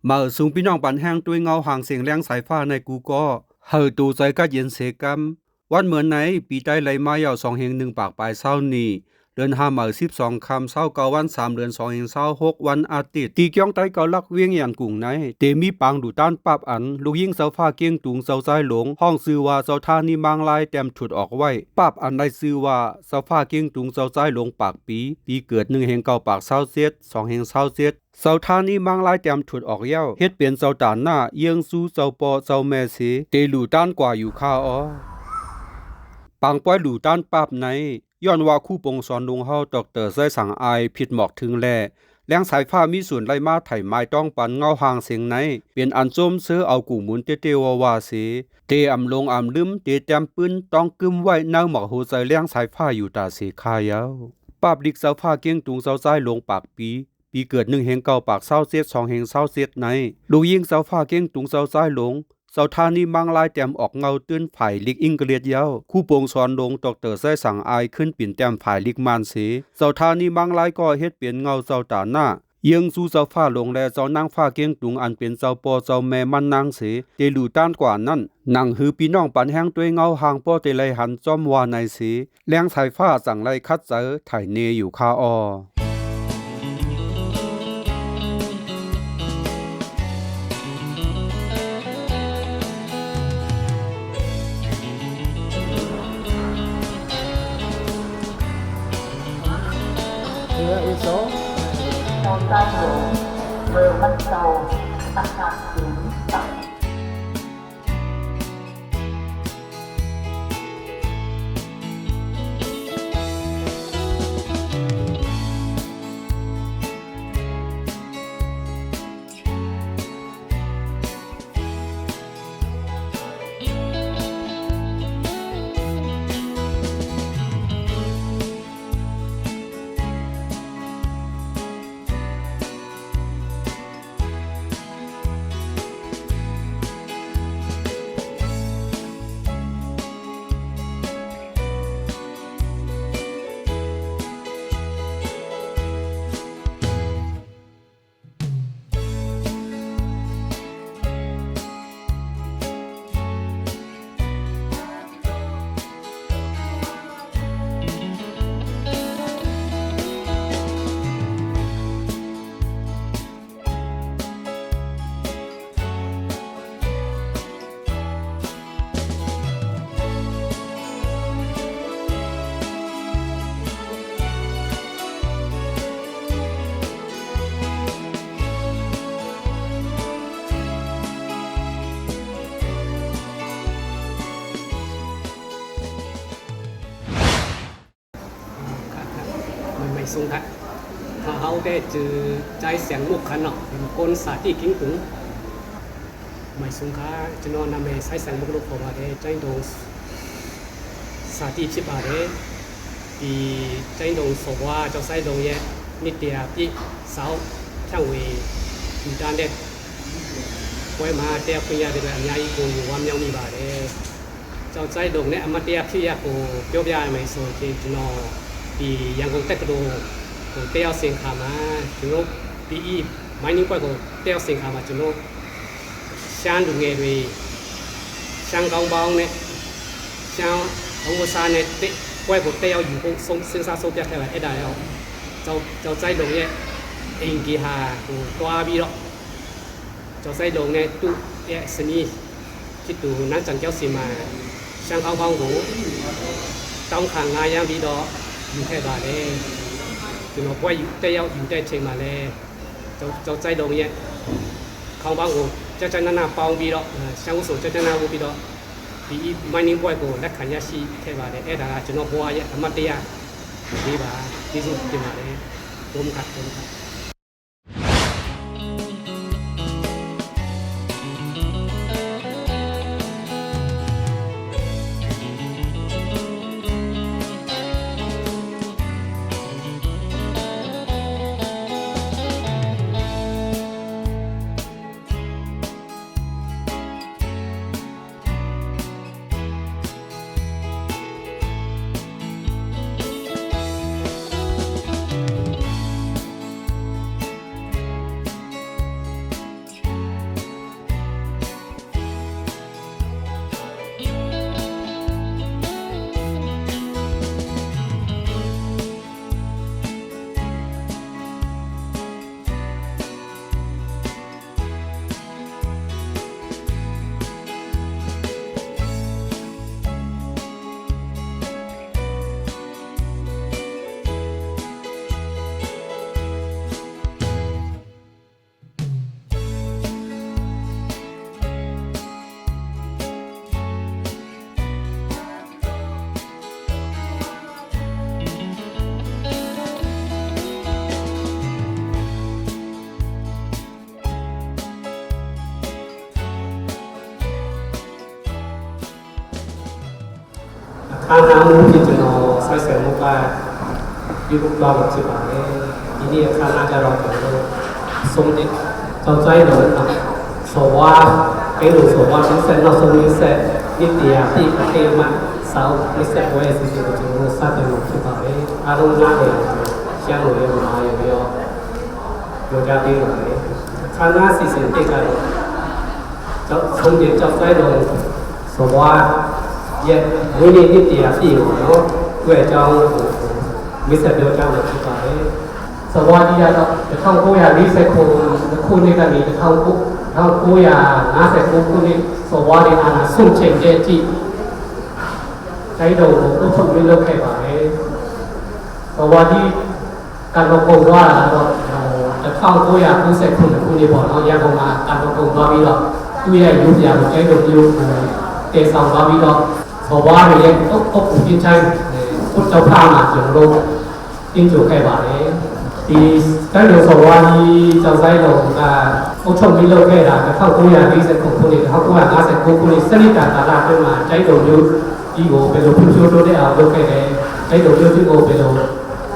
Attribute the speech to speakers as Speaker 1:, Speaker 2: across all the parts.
Speaker 1: มาสูงพี่น้องปันแห้งด้วยเงาห่างเสียงแรงสายฟ้าในกูก็เฮอตูใจก็เย็นเสกำวันเหมือนไหนปีได้ไหลมาเยาว2 เฮง 1 ปากปลายเศร้านี่เดือน5 มา12 คำเศร้า9 วัน 3 เดือน2 เฮง 26 วันอาทิตย์ตีจ้องไตก็ลักเวียงอย่างกุ่งไหนเตมีปังดูต้านปับอันลูกยิ่งเสาฟ้าเกี้ยงตุงเสาซ้ายหลงห้องซื้อว่าเสาท่านี่บางลายเต็มฉุดออกไว้ปับอันได้ซื้อว่าเสาฟ้าเกี้ยงตุงเสาซ้ายหลงปากปีเกิด1 เฮง 9 ปากเศร้าเสียด2 เฮง 20 เสียดเสาท่านี้บางลายเต็มฉุดออกเย้าเฮ็ดเปลี่ยนเสาตานหน้าเยียงสู้เสาปอเสาแม่เสเตลูต้านกว่าอยู่ข้าอ้อปังป้อยหลูต้านปับไหนย้อนว่าคู่ปงสอนลุงเฮาดรไส้สังอายผิดหมอกถึงแลแรงสายฟ้ามีส่วนไล่มาไถไม้ต้องปันเงาห่างเสียงไหนเป็นอันส้มเสื้อเอากูหมุนเตวาเสเตอำลงอำลืมเตแต้มปืนต้องกึมไว้เน่าหมอกโหใจแรงสายฟ้าอยู่ตาเสคายาวปาบดิกเสาฟ้าเกี้ยงตุงเสาซ้ายลงปากปีเกิด1 เฮง 9 ปากเศร้าเสียด2 เฮง 20 เสียดไหนลูกยิงเสาฟ้าเกี้ยงตุงเสาซ้ายลงเสาท่านี้บางลายแต้มออกเงาตื้นไผ่ลิกอิงเกลียดเย้าคู่ปงสอนลงดรไส้สังอายขึ้นปิ่นแต้มไผ่ลิกมานเสเสาท่านี้บางลายก็เฮ็ดเปลี่ยนเงาเสาตาหน้าเยียงสู้เสาฟ้าลงและเสานางฟ้าเกี้ยงตุงอันเป็นเสาปอเสาแม่มันนางเสเตลูต้านกว่านั้นนางหือพี่น้องปันแห้งด้วยเงาห่างป้อเตไลหันจอมวาในเสแรงสายฟ้าสั่งไล่คัดเจอไถเนอยู่คาออ
Speaker 2: Một tay ngủ vừa bắt đầu tăng hạt xuống tập
Speaker 3: Mày xuống thật hậu cái chữ trái sáng mục khăn nọ con xả tí kính cứng mày xuống khá cho nó nằm mày sai sáng mục lục của bà đấy trái đồ xả tí chip bà đấy thì trái đồ sổ qua cho sai đồ nhé nít tiệt tí sáu chẳng vì chủ tràn đấy quay mà tiệt bây giờ thì là nhà ý cùng vào nhau đi bà đấy cho trái đồ này mà tiệt khi của tiêu bia mày rồi thì nó thì yang công tác đồ của teo sinh khả mà chúng nó bị máy những quay của teo sinh khả mà chúng nó sang được nghề về sang công bong này sang ông cô sa này quay của teoอยู่คงsinh ra số tiền theo là hết đại không cho trái đồ này anh kỳ hà của toa bi đó cho trái đồ này tu seni chỉ tu năng chẳng kéo xì mà sang công bong của trong hàng ngày yang bi đóอยู่แค่บาทเองถึงเราว่าอยู่ได้อยู่ได้เชิงมาเลยเราใจตรงนี้เขาบอกว่าจะจะน่าปองบีดอกช่างสุดจะน่าวุบีดอกปีไม่นิ่งบ่อยกูและขันยาชีแค่บาทเอ็ดอะไรจะน้องบัวเยอะธรรมะเตียดีบ่าดีสุดที่มาเลยรวมขัด ခါနာမှုဖြစ်ကျွန်တော်ဆက်ဆံမှုကဒီလိုတော့ဖြစ်ပါလေဒီနေ့အခါနာကြတော့ကျွန်တော်ဆုံးတဲ့ကြောက်ကြိုက်တော့ဆိုว่าအဲ့လိုဆိုว่าဆက်ဆက်နောက်ဆုံးလေးဆက်ဒီတရားပြည့်အတေမှစောင်းလက်ဆက်ပွဲစီစဉ်ကျွန်တော်စတဲ့လို့ဖြစ်ပါလေအားလုံးနားတယ်ရှမ်းလိုရမှာရပြောပြောကြသေးတယ်ခါနာစီစဉ်တဲ့ကတော့ကြောက်ဆုံးတဲ့ကြောက်ကြိုက်တော့ဆိုว่าရဲ့ဝိနည်းတရားပြည့်လို့နော်သူ့အကြောင်းမိတ်ဆက်ပြောကြလို့ဖြစ်ပါလေစဝါဒီရတော့1940ခုနှစ်ကနေ1959ခုနှစ်စဝါဒီအာနာဆုံးချိန်တဲ့အထိတိုင်းတော်ကိုအုပ်ချုပ်ပြီးလုပ်ခဲ့ပါတယ်စဝါဒီကတော့ပုံသွားတာတော့1990ခုနှစ်ပေါ့နော်ရန်ကုန်မှာကတော့ပုံသွားပြီးတော့သူ့ရဲ့ရုပ်ပြကိုတိုင်းတော်မျိုးတည်ဆောင်သွားပြီးတော့စဝါဒီရဲ့အုပ်ချုပ်ပြချိုင်းကိုကြောက်ဖားမှာကျွန်တော်တို့တင်ကြခဲ့ပါတယ်ဒီတိုင်းတော်စဝါဒီကြောက်ဆိုင်တော်ကအုပ်ချုပ်ပြီးလုပ်ခဲ့တာ1940ခုနှစ်1959ခုနှစ်စနိတာကာလအတွင်းမှာတိုင်းတော်မျိုးဒီကိုဘယ်လိုဖွံ့ဖြိုးတိုးတက်အောင်လုပ်ခဲ့တယ်တိုင်းတော်မျိုးဒီကိုဘယ်လို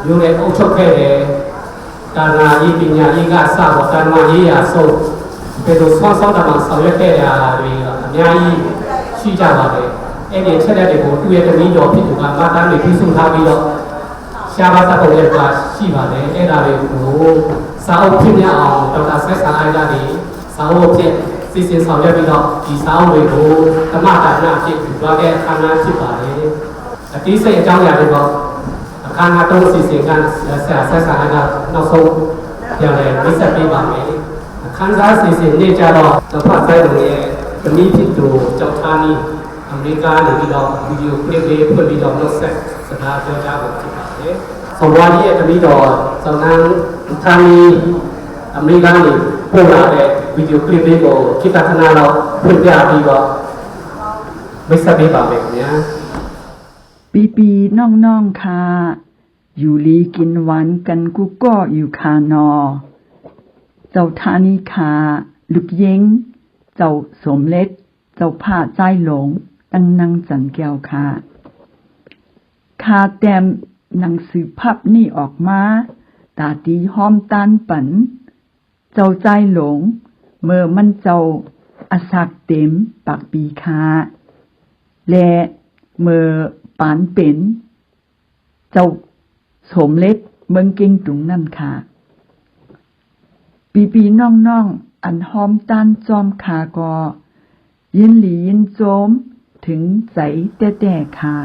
Speaker 3: မျိုးနဲ့အုပ်ချုပ်ခဲ့တယ်တာနာရေးပညာရေးကစတော့တာနာရေးရာဆုံးဘယ်လိုဆောင်းတာမှဆောင်ရွက်ခဲ့တာတွေအများကြီးရှိကြပါတယ်အဲ့ဒီချက်လက်တွေကိုသူ့ရဲ့တမီးတော်ဖြစ်သူကမတန်းတွေပြုစုထားပြီးတော့ရှားပါသပုံရကရှိပါတယ်အဲ့ဒါတွေကိုစာအုပ်ဖြစ်ရအောင်ဒေါက်တာဆက်ဆာအိုင်လာတွေစာအုပ်ဖြစ်စီစဉ်ဆောင်ရွက်ပြီးတော့ဒီစာအုပ်တွေကိုဓမ္မဒါနဖြစ်သွားတဲ့အခမ်းအနားဖြစ်ပါတယ်အတိစိတ်အကြောင်းအရာတွေတော့အခမ်းအနားတော့စီစဉ်ကဆက်ဆာအိုင်လာနောက်ဆုံးပြန်လည်မိတ်ဆက်ပေးပါမယ်အခမ်းအနားစီစဉ်နေကြတော့တော့ဖတ်ဆိုင်တွေရဲ့တမီးဖြစ်သူကြောက်ထားနီးအမေရိကနေပြီးတော့ဗီဒီယိုကလစ်လေးဖွင့်ပြီးတော့နှုတ်ဆက်စကားပြောကြဖို့ဖြစ်ပါတယ်။ဆော်ဝါကြီးရဲ့တပည့်တော်ဆောင်းနန်းထာမီအမေရိကနေပို့လာတဲ့ဗီဒီယိုကလစ်လေးကိုခိတခဏတော့ဖွင့်ပြပြီးတော့မိတ်ဆက်ပေးပါမယ်ခင်ဗျာ။
Speaker 4: ปีน้องๆค่ะอยู่ลีกินหวานกันกูก็อยู่คานอเจ้าทานีค่ะลูกเย้งเจ้าสมเล็จเจ้าผ้าใจหลงตั้งนางจันแก้วค่ะคาแต้มหนังสือภาพนี่ออกมาตาตีห้อมตานปันเจ้าใจหลงเมื่อมันเจ้าอาศักเต็มปากปีค่ะและเมื่อปานเป็นเจ้าสมเล็จเมืองเก่งตุงนั่นค่ะปีน้องอันห้อมตานจอมขาก็ยินหลียินโจมถึงใจแต่ค่ะ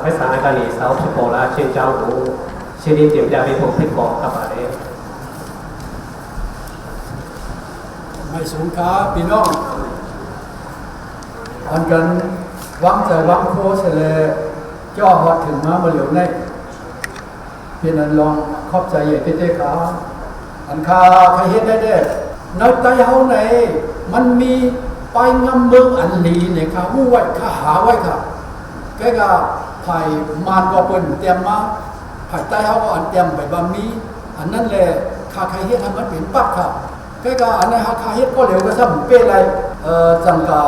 Speaker 3: ဆက်ဆံလိုက်ကနေစောင်းဖြစ်ပေါ်လာချင်းကြောင်းကိုရှင်းလင်းတင်ပြပေးဖို့ဖိတ်ခေါ်ထားပါတယ်
Speaker 5: ไม่สงขาพี่น้องอันกันวังจะวังโคเสลจ่อหอดถึงมาเหลียวในเพียงนั้นลองขอบใจใหญ่เต้ขาอันคาใครเห็นได้เด้ในใจเฮาไหนมันมีไปงำเมืองอันลีเนี่ยค่ะหู้ไว้ค่ะหาไว้ค่ะแกก็ไผ่มานก็เปิ้นเตรียมมาไผ่ใต้เฮาก็อันเตรียมไปบะมีอันนั้นแหละคาใครเฮ็ดให้มันเป็นปั๊บค่ะแกก็อันนั้นคาเฮ็ดก็เร็วก็ซ้ำเป็นไรจังกา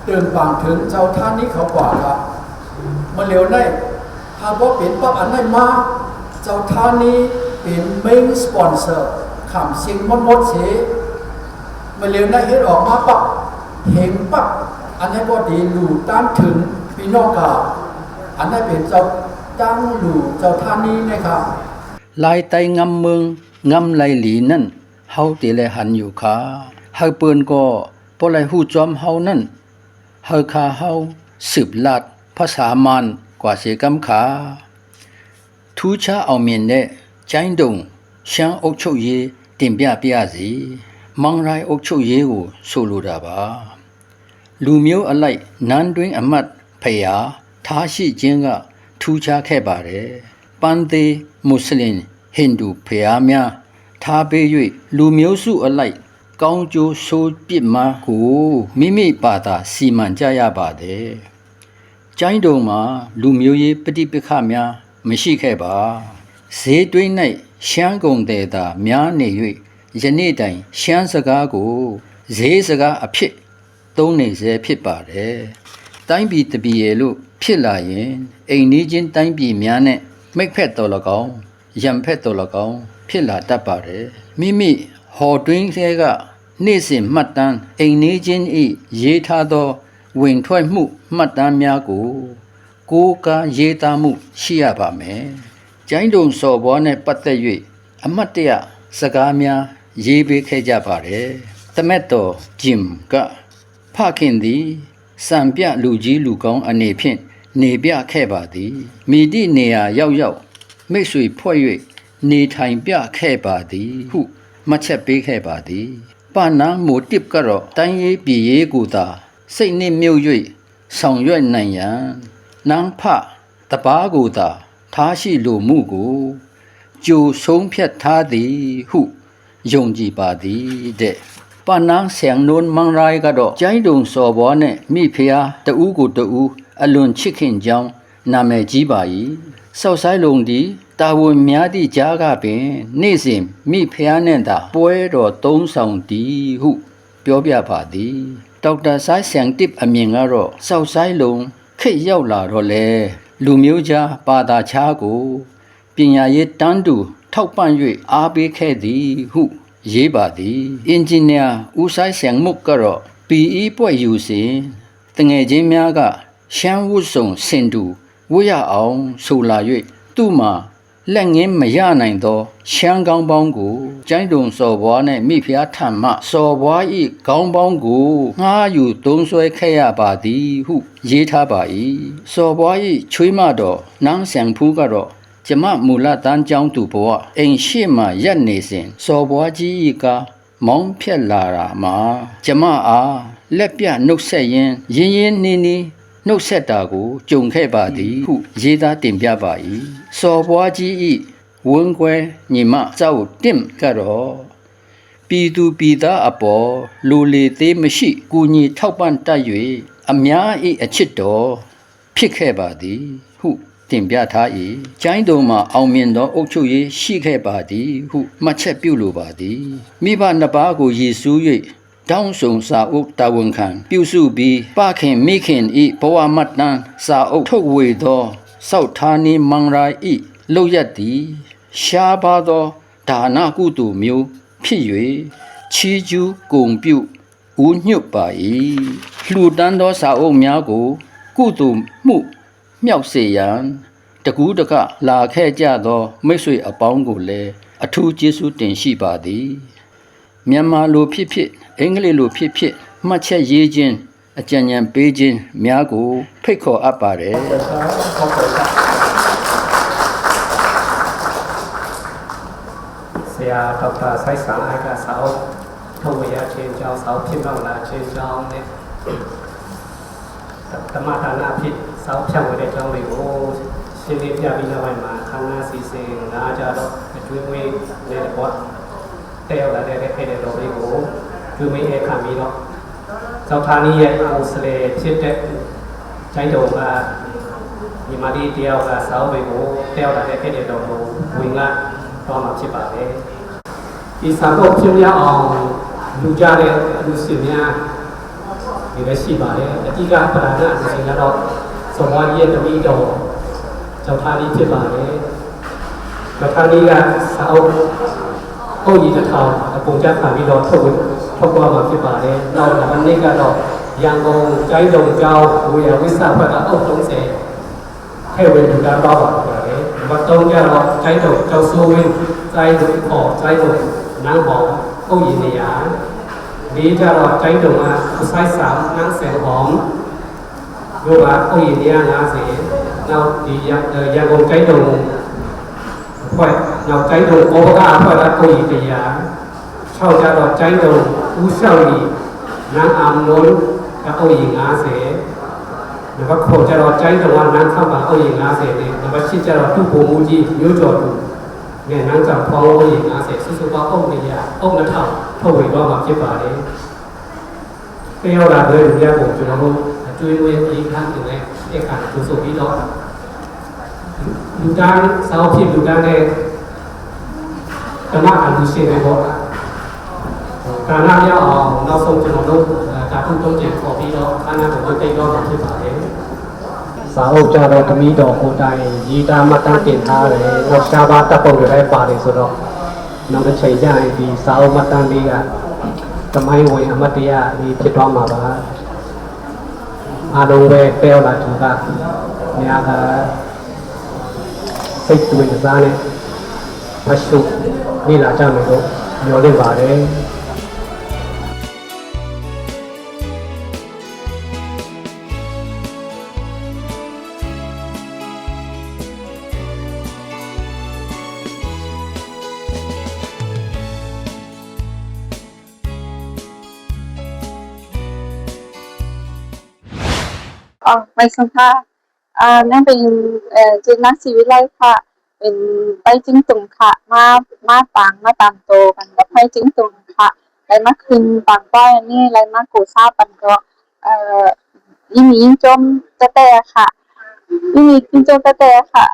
Speaker 5: เตือนฟังถึงเจ้าท่านนี้เขากว่าครับมันเร็วได้หากว่าเป็นปั๊บอันนั้นมาเจ้าท่านนี้เป็นเมนสปอนเซอร์ขำสิ่งมดเสียมันเร็วได้เฮ็ดออกมาปั๊บเห็นปั๊บอันนี้ก็ดีหลู่ตามถึงพี่น้องกาอันนี้เป็นเจ้าตั้งหลู่เจ้าท่านนี้นะครับ
Speaker 6: ลายไตงำเมืองงำไหลหลีนั่นเฮาติแลหันอยู่ขาเฮาเปิ้นก็บ่ไหลฮู้จอมเฮานั่นเฮาคาเฮาสืบลาดภาษามานกว่าเสียกำขาทูชาเอาเมียนเน่ใจดงရှမ်းအုပ်ချုပ်ရေးတင်ပြပြရစီမောင်ရိုင်းအုပ်ချုပ်ရေးကိုဆိုလိုတာပါလူမျိုးအလိုက်နန်းတွင်းအမတ်ဖယားထားရှိခြင်းကထူးခြားခဲ့ပါတယ်ပန်းသေးမွတ်စလင်ဟိန္ဒူဖယားများထားပေး၍လူမျိုးစုအလိုက်ကောင်းကျိုးဆိုးပြစ်မှားကိုမိမိဘာသာစီမံကြရပါတယ်ကျိုင်းတုံမှာလူမျိုးရေးပဋိပက္ခများမရှိခဲ့ပါဈေးတွင်း၌ရှမ်းကုန်တဲ့သာများနေ၍ယနေ့တိုင်ရှမ်းစကားကို ဈေးစကားအဖြစ်သုံးနေစေဖြစ်ပါတယ်တိုင်းပြည်တပြည်ရဲ့လို့ဖြစ်လာရင်အိမ်နီးချင်းတိုင်းပြည်များနဲ့မိတ်ဖက်တော်၎င်းရံဖက်တော်၎င်းဖြစ်လာတတ်ပါတယ်မိမိဟော်တွင်းထဲကနေ့စဉ်မှတ်တမ်းအိမ်နီးချင်း၏ရေးထားသောဝင်ထွက်မှုမှတ်တမ်းများကိုကားရေးသားမှုရှိရပါမယ်ကျိုင်းတုံစော်ဘွားနဲ့ပတ်သက်၍အမတ်တရစကားများရေးပေးခဲ့ကြပါတယ်တမက်တော်ဂျင်ကဖခင်သည်စံပြလူကြီးလူကောင်းအနေဖြင့်နေပြခဲ့ပါသည်မိတိနေရာရောက်မိတ်ဆွေဖွဲ့၍နေထိုင်ပြခဲ့ပါသည်ဟုမှတ်ချက်ပေးခဲ့ပါသည်ပနန်းမိုတစ်ကတော့တိုင်းရေးပြည်ရေးကိုသာစိတ်နှင့်မြုပ်၍ဆောင်ရွက်နိုင်ရန်နန်းဖတပားကိုသာထားရှိလိုမှုကိုကြိုဆုံးဖြတ်ထားသည်ဟုယုံကြည်ပါသည်တဲ့ပနန်းဆန်နွန်မန်ရိုင်ကတော့ကျိုင်းတုံစော်ဘွားနဲ့မိဖုရားတဦးကိုတဦးအလွန်ချစ်ခင်ကြောင်းနာမည်ကြီးပါ၏ဆောက်ဆိုင်လုံးဒီတာဝန်များသည့်ကြားကပင်နေ့စဉ်မိဖုရားနဲ့သာပွဲတော်သုံးဆောင်သည်ဟုပြောပြပါသည်ဒေါက်တာဆိုင်းဆန်တစ်အမြင်ကတော့ဆောက်ဆိုင်လုံးခေတ်ရောက်လာတော့လေလူမျိုးကြားဘာသာခြားကိုပညာရေးတန်းတူထောက်ပံ့၍အားပေးခဲ့သည်ဟုရေးပါသည်အင်ဂျင်နီယာဦးဆိုင်ဆန်မုတ်ကတော့ PE ပွဲယူစဉ်တငယ်ချင်းများကရှမ်းဝတ်စုံစင်တူဝတ်ရအောင်ဆိုလာ၍သူ့မှာလက်ငင်းမရနိုင်သောရှမ်းကောင်းပေါင်းကိုကျိုင်းတုံစော်ဘွားနဲ့မိဖုရားထံမှစော်ဘွား၏ကောင်းပေါင်းကိုငှားယူသုံးဆွဲခဲ့ရပါသည်ဟုရေးထားပါ၏စော်ဘွား၏ချွေးမတော်နန်းဆန်ဖူးကတော့ကျမမူလတန်းကျောင်းသူဘဝအိမ်ရှိမှရက်နေစဉ်စော်ဘွားကြီး၏ကမောင်းဖြက်လာတာမှာကျမအားလက်ပြနှုတ်ဆက်ရင်းရင်းနှီးနှုတ်ဆက်တာကိုကြုံခဲ့ပါသည်ဟုရေးသားတင်ပြပါ၏စော်ဘွားကြီး၏ဝန်းခွဲညီမကျောက်တင့်ကတော့ပြည်သူပြည်သားအပေါ်လူလေသေးမရှိကူညီထောက်ပံ့တတ်၍အများ၏အချစ်တော်ဖြစ်ခဲ့ပါသည်ဟုတင်ပြထား၏ကျိုင်းတုံမှာအောင်မြင်သောအုပ်ချုပ်ရေးရှိခဲ့ပါသည်ဟုမှတ်ချက်ပြုလိုပါသည်မိဘနှစ်ပါးကိုရည်စူး၍တောင်းဆုံစာအုပ်တာဝန်ခံပြုစုပြီးပခင်မိခင်ဤဘဝမှတ်တမ်းစာအုပ်ထုတ်ဝေသောစောက်ထာနီမင်္ဂရာဤလောက်ရသည်ရှားပါသောဒါနကုသိုလ်မျိုးဖြစ်၍ချီးကျူးဂုဏ်ပြုဦးညွတ်ပါ၏လှူဒန်းသောစာအုပ်များကိုကုသိုလ်မှုမြောက်စေရန်တကူးတကလာခဲ့ကြသောမိတ်ဆွေအပေါင်းကိုလည်းအထူးကျေးဇူးတင်ရှိပါသည်မြန်မာလိုဖြစ်ဖြစ်အင်္ဂလိပ်လိုဖြစ်ဖြစ်မှတ်ချက်ရေးခြင်းအကြံဉာဏ်ပေးခြင်းများကိုဖိတ်ခေါ်အပ်ပါတယ်
Speaker 3: ဆရာဒေါက်တာဆိုင်းဆန်အိုက်ကစာအုပ်ထုတ်ဝေရခြင်းကြောင့်စာအုပ်ဖြစ်တော့လာခြင်းကြောင့်နဲ့တမထာနာဖြစ်စာအုပ်ဖြန့်ဝေတဲ့အကြောင်းတွေကိုရှင်းလင်းပြပြီးနောက်ပိုင်းမှာခန္ဓာစီစဉ်နားကြတော့အကျွေးဝေးနဲ့ပေါ့တဲ့ရောက်လာတဲ့ခဲ့တဲ့တော်လေးကိုကျွေးဝေးအခါပြီးတော့ဇောက်ထာနီးရဲ့ကိုယ်စလေဖြစ်တဲ့ကျိုင်းတော်ကညီမလေးတယောက်ကစာအုပ်တွေကိုတဲ့ရောက်လာတဲ့ခဲ့တဲ့တော်ကိုဝင်လာတော့မှာဖြစ်ပါတယ်ဒီစာအုပ်ပြည့်ရအောင်လူကြတဲ့လူစီများဒီလည်းရှိပါတယ်အဓိကပဓာနအစီအစဉ်ကတော့စော်ဘွားကြီးရဲ့တပည့်တော်ဇောက်ထာနီးဖြစ်ပါတယ်ဇောက်ထာနီးကစာအုပ်အုပ်ကြီးတစ်ထောင်အပုံကျခံပြီးတော့ထုတ်သွားမှာဖြစ်ပါတယ်နောက်တစ်နေ့ကတော့ရန်ကုန်ကျိုင်းတုံကျောင်းဝေယဝိသဘက်ကအုပ်30ထဲဝေလူသားတော့ပါပါတယ်မတုံးကြတော့ကျိုင်းတုံကျောက်စိုးဝင်းကျိုင်းတုံပေါ်ကျိုင်းတုံနန်းပေါ်အုပ်ရင်နေရာလေးကြတော့ကျိုင်းတုံကဆိုင်ဆာနန်းဆယ်ပေါ်တို့ကအုပ်ရင်နေရာ50နောက်ဒီရန်ကုန်ကျိုင်းတုံဖွဲ့နောက်ကျိုင်းတုံဘောကအဖွဲ့ကအုပ်ရင်တရား6ကြတော့ကျိုင်းတုံဦးလျှောက်ကြီးနန်းအောင်လုံးကအုပ်ရင်50နံပါတ်9ကျတော့ကျိုင်းတုံကနန်းဆောက်ကအုပ်ရင်50နဲ့နံပါတ်10ကျတော့သူ့ဘုံမူကြီးမျိုးကျော်သူနဲ့နန်းဆောင်ဖောင်းအုပ်ရင်50စုစုပေါင်းအုပ်နေရအုပ်2000ထုတ်ဝေတော့မှာဖြစ်ပါတယ်။ပြောရတာလည်းလူရကိုကျွန်တော်တို့အကျွေးဝေးပြီးခန်းတင်တဲ့အခါသူဆိုပြီးတော့လူတန်းစောင်းဖြစ်လူတန်းတဲ့ဓမ္မအလူရှင်တွေပေါ့ การหน้าเนี่ยเราส่งจะลงรูปจากผู้ต้นเจ็บขอพี่เราข้าหน้าของตัวเองก็ทำที่ฝ่ายสาวจะเราทมีดอกโคไดยีตามาตั้งเกณฑ์ท่าเลยเราชาวบ้านตะปงอยู่ได้ป่าเลยสุดหรอกนั่นเป็นใช้ยาดีสาวมาตั้งดีอ่ะทำไมโวยอมตะดีผิดร้องมาบ้าอาดงเวเปลละถูกอ่ะเนี่ยก็စိတ်တွင်စားနဲ့ဖတ်ရှုလေ့လာကြမယ်လို့ညွှန်လင့်ပါတယ်
Speaker 7: ไม่สงค่ะนั่นเป็นจุดนักชีวิตไรค่ะเป็นไปจิ้งตุ่มค่ะมาต่างมาตามโตกันกับไปจิ้งตุ่มค่ะไรมาคืนบางก้อยนี่ไรมากูซาปันก็ยิ่งยิ่งจมจะแต่ค่ะยิ่งจมจะแต่ค่ะ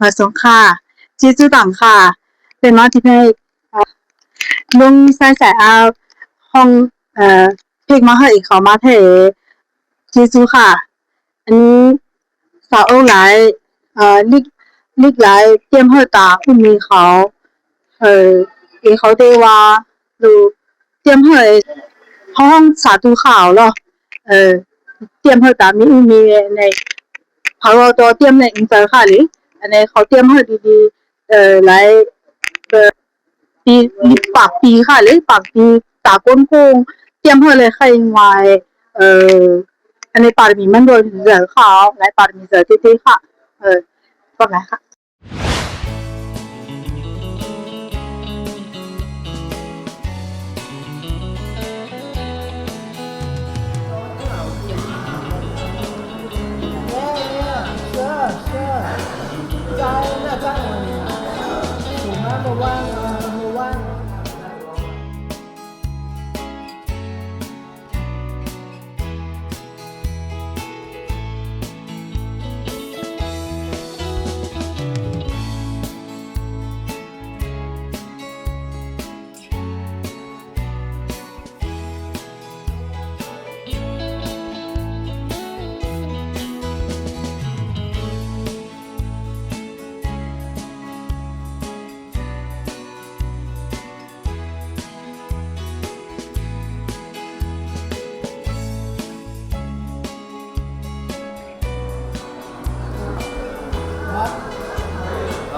Speaker 7: มาสงค่ะจีจูต่ำค่ะเป็นน้องที่ให้ลุงใส่เอาห้องพลิกมาให้อีกเขามาเทจีจูค่ะอันนี้สาวหลายลิกหลายเตรียมให้ตาผู้มีเขาอีเขาได้ว่าดูเตรียมให้ห้องสาธุข่าวเนาะเตรียมให้ตามีในพาวตัวเตรียมในอินเตอร์ค่ะหรืออันนี้เขาเตรียมให้ดีๆ来ปีปากปีค่ะหรือปากปีตาก้นโค้งเตรียมให้เลยค่ะยังไงอันนี้ปาร์มีมันโดนเหลือเขา来ปาร์มีเหลือที่ค่ะก็ไหนค่ะ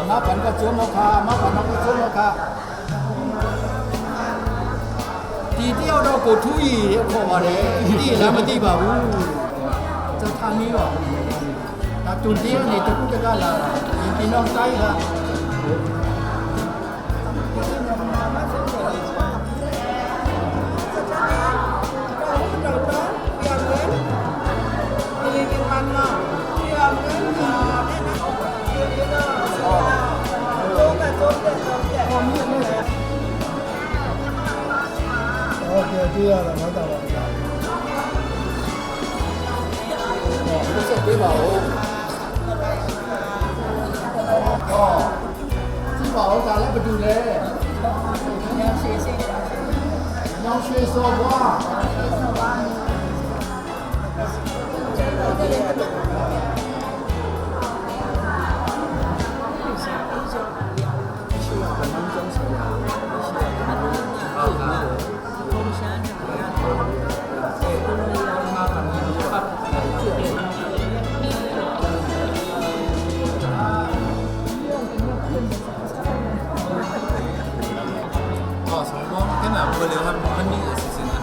Speaker 5: มาผันก็สวมราคามาผันก็สวมราคาทีเดียวเราก็ทุยเข้ามาเลยที่แล้วไม่ดีบ่าวจะทางนี้หรอแต่จุดนี้นี่จะพูดกันละพี่น้องใจละ对呀，那当然。不是对吧？ที่บอกการแล้วไปดูแลน้องช่วยสอบว่า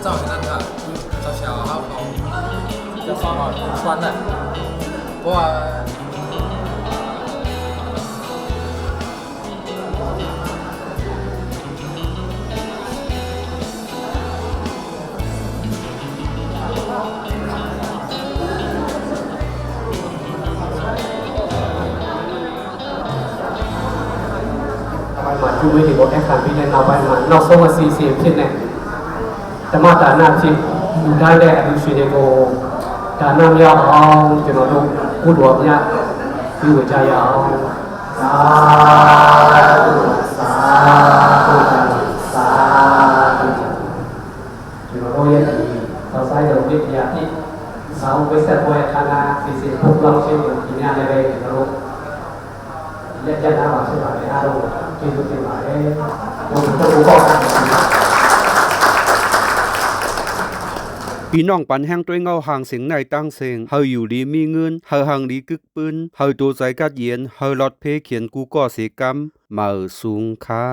Speaker 8: 照着那个照小号跑，就放好穿的，哇。
Speaker 3: มาที่ไม่ถึงรถแอคชั่นพี่เนี่ยเราไปมานอกโซ่มา40ชิ้นเนี่ยแต่มาตราหน้าชิ้น ได้แต่ดูสิเดโกการนำยาวเอาจะนอนลงกูดวงเนี่ยคือหัวใจยาวสาธุสาธุสาธุจะนอนลงเนี่ยเราใช้เดิมวิทยาที่สาวไปเสพไปคณะฟิสิกส์พวกเราเช่นที่งานในเรื่องนรกยันน้ำมาใช่ไหมในอารมณ์ที่สุดที่หมายลงตัวกูก็
Speaker 1: พี่น้องปันแห้งด้วยเงาห่างเสียงในตั้งเสียงเฮาอยู่ดีมีเงินเฮาห่างดีกึกปืนเฮาตัวใจกัดเย็นเฮาลอดเพเขียนกูก็เสียกรรมมาสูงค่า